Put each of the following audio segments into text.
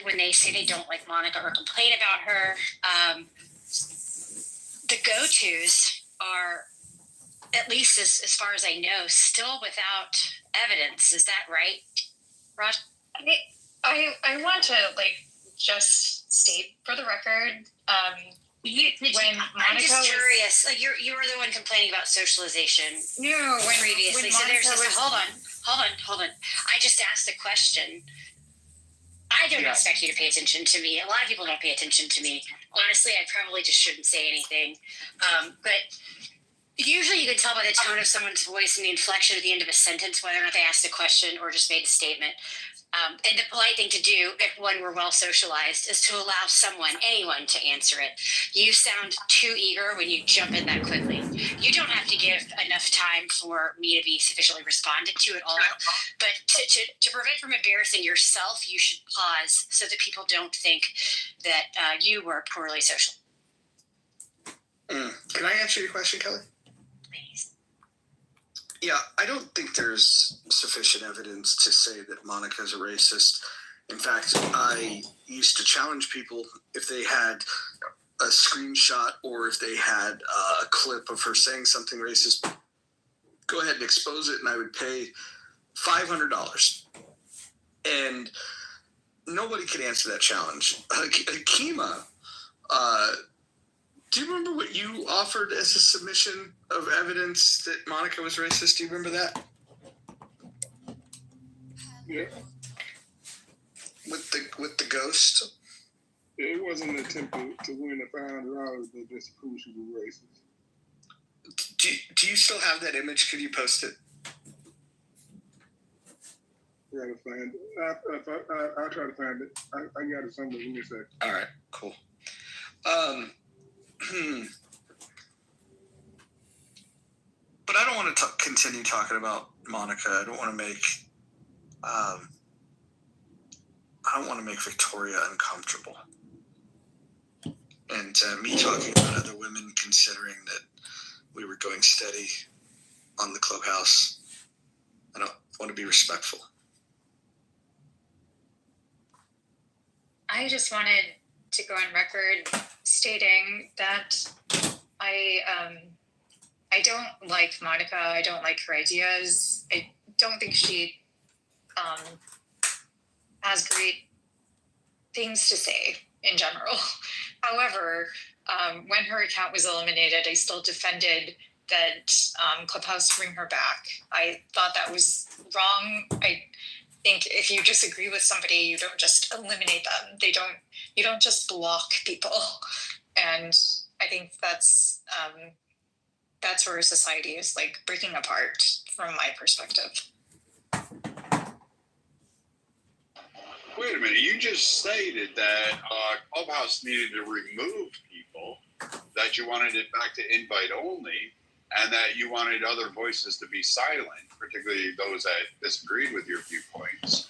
when they say they don't like Monica or complain about her, the go-tos are, at least as far as I know, still without evidence. Is that right, Rod? I want to just state for the record. I'm just curious. Like you were the one complaining about socialization. No, previously. So there's this. Hold on. I just asked a question. I don't expect you to pay attention to me. A lot of people don't pay attention to me. Honestly, I probably just shouldn't say anything. But usually you can tell by the tone of someone's voice and the inflection at the end of a sentence whether or not they asked a question or just made a statement. And the polite thing to do, if one were well socialized, is to allow anyone to answer it. You sound too eager when you jump in that quickly. You don't have to give enough time for me to be sufficiently responded to at all. But to prevent from embarrassing yourself, you should pause so that people don't think that you were poorly social. Can I answer your question, Kelly? Please. Yeah, I don't think there's sufficient evidence to say that Monica is a racist. In fact, I used to challenge people if they had a screenshot or if they had a clip of her saying something racist, go ahead and expose it, and I would pay $500. And nobody could answer that challenge. Kima, do you remember what you offered as a submission of evidence that Monica was racist? Do you remember that? Yeah. With the ghost? It wasn't an attempt to win $500, but just to prove she was racist. Do you still have that image? Could you post it? I gotta find it. I'll try to find it. I got it somewhere. Give me a second. All right, cool. But I don't want to continue talking about Monica. I don't want to make Victoria uncomfortable. And me talking about other women, considering that we were going steady on the clubhouse, I don't want to be respectful. I just wanted to go on record stating that I don't like Monica. I don't like her ideas. I don't think she has great things to say in general. However, when her account was eliminated, I still defended that Clubhouse bring her back. I thought that was wrong. I think if you disagree with somebody, you don't just eliminate them. You don't just block people. And I think that's where society is breaking apart from my perspective. Wait a minute, you just stated that Clubhouse needed to remove people, that you wanted it back to invite only, and that you wanted other voices to be silent, particularly those that disagreed with your viewpoints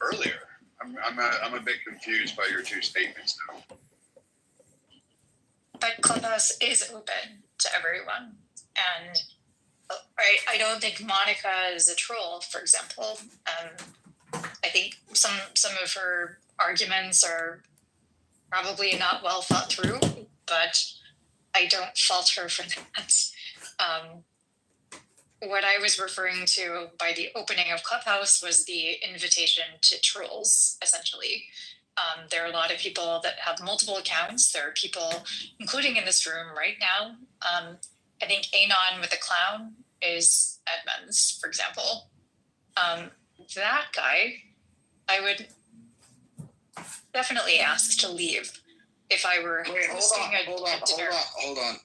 earlier. I'm a bit confused by your two statements now. But Clubhouse is open to everyone. And I don't think Monica is a troll, for example. I think some of her arguments are probably not well thought through, but I don't fault her for that. What I was referring to by the opening of Clubhouse was the invitation to trolls, essentially. There are a lot of people that have multiple accounts. There are people, including in this room right now. I think Anon with the clown is Edmonds, for example. That guy, I would definitely ask to leave if I were hosting a dinner. Hold on.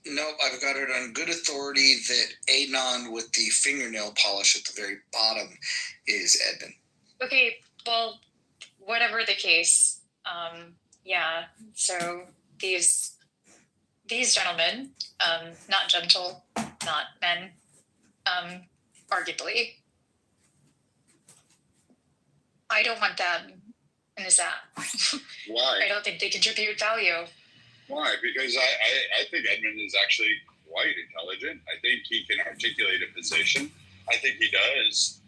No, I've got it on good authority that Anon with the fingernail polish at the very bottom is Edmund. Okay, well, whatever the case, yeah. So these gentlemen, not gentle, not men, arguably, I don't want them in this app. Why? I don't think they contribute value. Why? Because I think Edmund is actually quite intelligent. I think he can articulate a position. I think he does